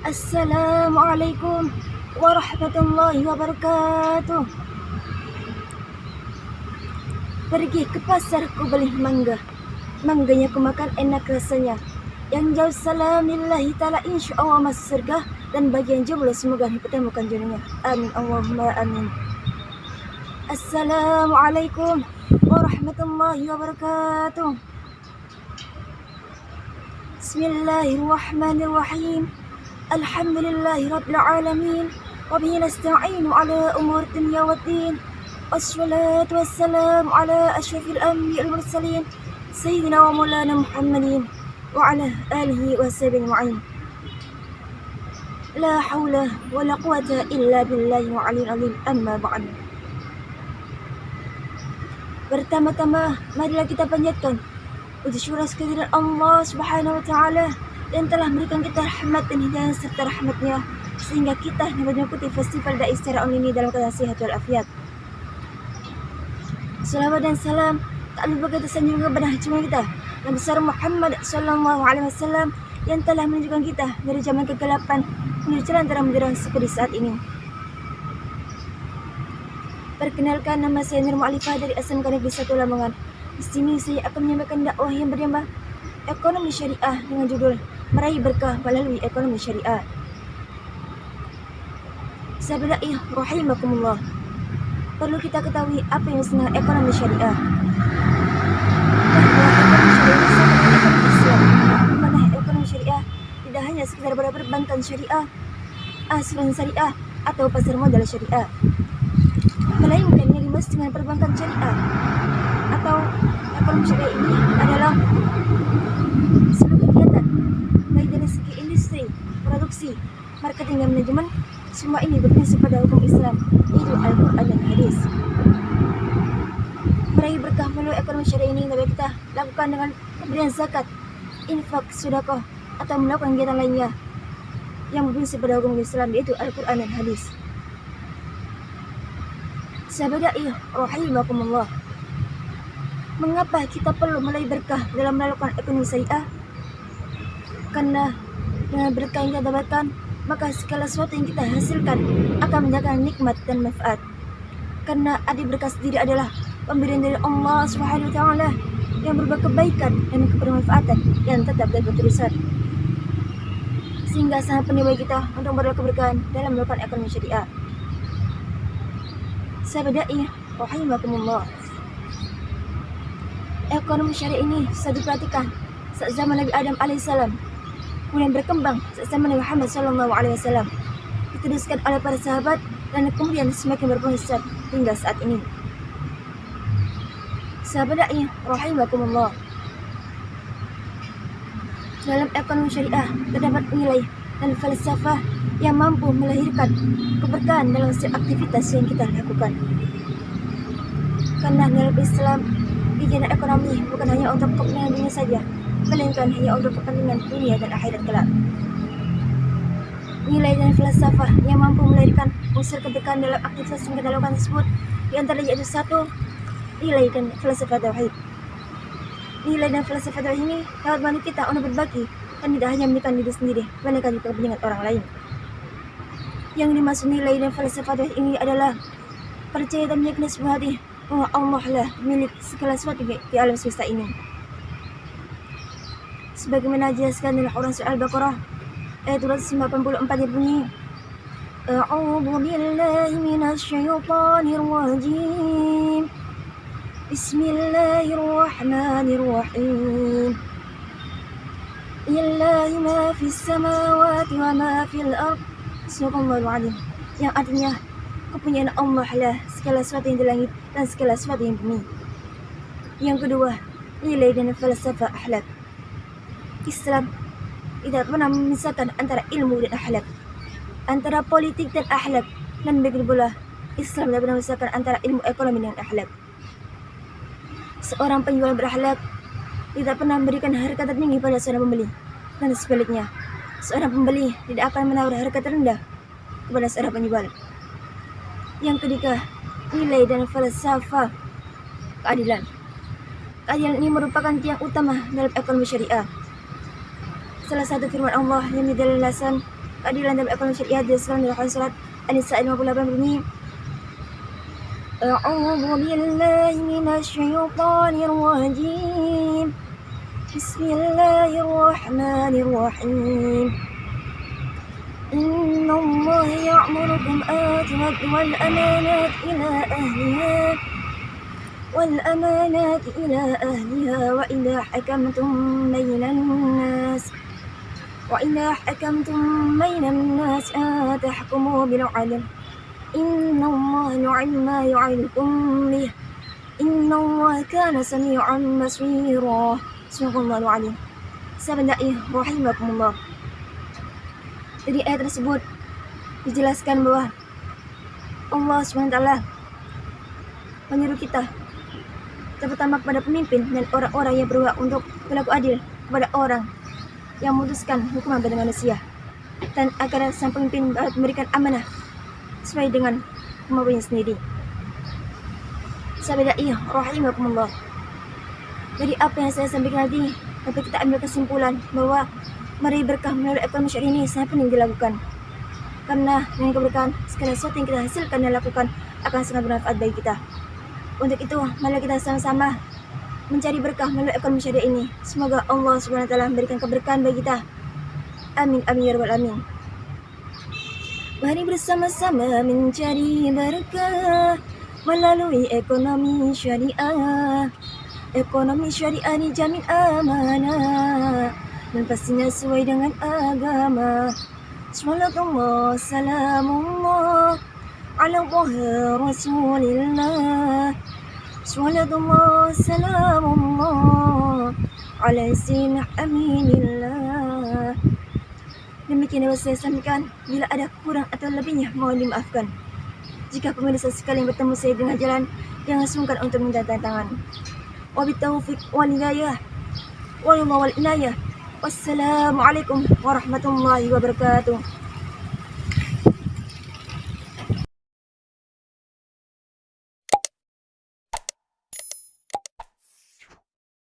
Assalamualaikum warahmatullahi wabarakatuh. Pergi ke pasar ku beli mangga. Mangganya ku makan enak rasanya. Yang jauh salamillahi ta'ala insyaallah masuk surga. Dan bagi yang jomblo semoga dipertemukan jodohnya. Amin Allahumma amin. Assalamualaikum warahmatullahi wabarakatuh. Bismillahirrahmanirrahim. Alhamdulillahi rabbil alamin. Wabihi nasta'inu ala umur dunya waddin. Wassalatu wassalamu ala asyrafil anbiya'i wal mursalin sayyidina wa maulana Muhammadin wa ala alihi wa sahbihi ajma'in. La haula wa la quwata illa billahi al-'aliyyil 'azim. Amma ba'd. Pertama-tama marilah kita panjatkan puji syukur kehadiran Allah Subhanahu wa taala yang telah memberikan kita rahmat dan hidayah serta rahmatnya sehingga kita dapat mengikuti festival Dai secara online dalam keadaan sehat walafiat. Salawat dan salam tak lupa kita sanjung kepada junjungan kita Nabi besar Muhammad sallallahu alaihi wasallam yang telah menunjukkan kita dari zaman kegelapan menuju jalan terang benderang seperti saat ini. Perkenalkan, nama saya Nur Mu'alifah dari SMK Negeri 1 Lamongan. Di sini saya akan menyampaikan dakwah yang bernama Ekonomi Syariah dengan judul Meraih Berkah Melalui Ekonomi Syariah. Sahabat dai rahimakumullah, perlu kita ketahui apa yang disebut ekonomi syariah. Bahwa ekonomi syariah tidak hanya sekedar pada perbankan syariah, asuransi syariah atau pasar modal syariah, melainkan yang dimaksud dengan perbankan syariah atau ekonomi syariah ini adalah seluruh kegiatan baik dari segi industri, produksi, marketing dan manajemen. Semua ini berprinsip pada hukum Islam, yaitu Al-Quran dan Hadis. Meraih berkah melalui ekonomi syariah ini dapat kita lakukan dengan pemberian zakat, infak, sedekah, atau melakukan kegiatan lainnya yang berprinsip pada hukum Islam, yaitu Al-Quran dan Hadis. Sahabat dai rahimakumullah, mengapa kita perlu meraih berkah dalam melakukan ekonomi syariah? Karena dengan berkah yang kita dapatkan, maka segala sesuatu yang kita hasilkan akan mendatangkan nikmat dan manfaat. Karena adik berkah sendiri adalah pemberian dari Allah Subhanahu wa taala yang berupa kebaikan dan kebermanfaatan yang tetap dan berterusan. Sehingga sangat penting bagi kita untuk berdoa keberkahan dalam melakukan ekonomi syariah. Sahabat dai rahimakumullah, ekonomi syariah ini sudah diperhatikan saat zaman Nabi Adam alaihissalam, kemudian berkembang saat zaman Nabi Muhammad sallallahu alaihi wasallam, diteruskan oleh para sahabat dan kemudian semakin berpengaruh hingga saat ini. Sahabat dai rahimakumullah, dalam ekonomi syariah terdapat nilai dan falsafah yang mampu melahirkan keberkahan dalam setiap aktivitas yang kita lakukan. Karena dalam Islam, kegiatan ekonomi bukan hanya untuk kepentingan dunia saja, melainkan hanya untuk kepentingan dunia dan akhirat kelak. Nilai dan falsafah yang mampu melahirkan unsur keberkahan dalam aktivitas yang kita lakukan tersebut di antaranya yaitu satu, nilai dan falsafah tauhid. Nilai dan falsafah tauhid ini dapat membantu kita untuk berbagi dan tidak hanya menyediakan diri sendiri, melainkan juga kepentingan orang lain. Yang dimaksud nilai dan falsafah tauhid ini adalah percaya dan meyakini sebuah hati bahwa Allah lah milik segala sesuatu di alam semesta ini. Sebagaimana dijelaskan dalam Quran surah Al-Baqarah ayat 294 yang bunyi, A'udzu billahi minasy syaithanir rajim. Bismillahirrahmanirrahim. Lillahi ma fis samawati wa ma fil ard. Subhanallahul azim. Yang artinya kepunyaan Allah lah segala sesuatu yang di langit dan segala sesuatu yang di bumi. Yang kedua, nilai dan falsafah akhlak. Islam tidak pernah memisahkan antara ilmu dan akhlak, antara politik dan akhlak, dan begitu pula Islam tidak pernah memisahkan antara ilmu ekonomi dan akhlak. Seorang penjual berakhlak tidak pernah memberikan harga tertinggi pada seorang pembeli, dan sebaliknya seorang pembeli tidak akan menawar harga terendah kepada seorang penjual. Yang ketiga, nilai dan falsafah keadilan. Keadilan ini merupakan tiang utama dalam ekonomi syariah. Salah satu firman Allah yang menjadi landasan keadilan dalam ekonomi syariah dijelaskan dalam surat An-Nisa 58 berbunyi, A'udzu billahi minasyaitonir rajim. Bismillahirrahmanirrahim. Innallaha ya'murukum an tu'addul amanati ila ahliha والأمانات إلى أهلها وإذا حكمتم بين الناس أن تحكموا بالعدل إن الله يعلم ما يعظكم به إن الله كان سميعا بصيرا. Subhanallahu alim. Sahabat dai rahimakumullah. Dari ayat tersebut dijelaskan bahwa Allah SWT menyuruh kita, terutama kepada pemimpin dan orang-orang yang berhak untuk berlaku adil kepada orang yang memutuskan hukuman pada manusia, dan agar sang pemimpin memberikan amanah sesuai dengan kemampuannya sendiri. Sahabat dai rahimakumullah, dari apa yang saya sampaikan tadi dapat kita ambil kesimpulan bahwa meraih berkah melalui ekonomi syariah ini sangat penting dilakukan, karena dengan keberkahan segala sesuatu yang kita hasilkan dan lakukan akan sangat bermanfaat bagi kita. Untuk itu, mari kita sama-sama mencari berkah melalui ekonomi syariah ini. Semoga Allah SWT memberikan keberkahan bagi kita. Amin, amin, ya rabbal alamin. Mari bersama-sama mencari berkah melalui ekonomi syariah. Ekonomi syariah dijamin amanah dan pastinya sesuai dengan agama. Salatullah salamullah ala Rasulillah. Salatullah salamullah ala sayyidina aminillah. Demikian yang saya sampaikan. Bila ada kurang atau lebihnya mohon dimaafkan. Jika pemirsa sekalian bertemu saya dengan jalan, jangan sungkan untuk minta tantangan. Wabitaufiq wal hidayah wal inayah. Wassalamualaikum warahmatullahi wabarakatuh.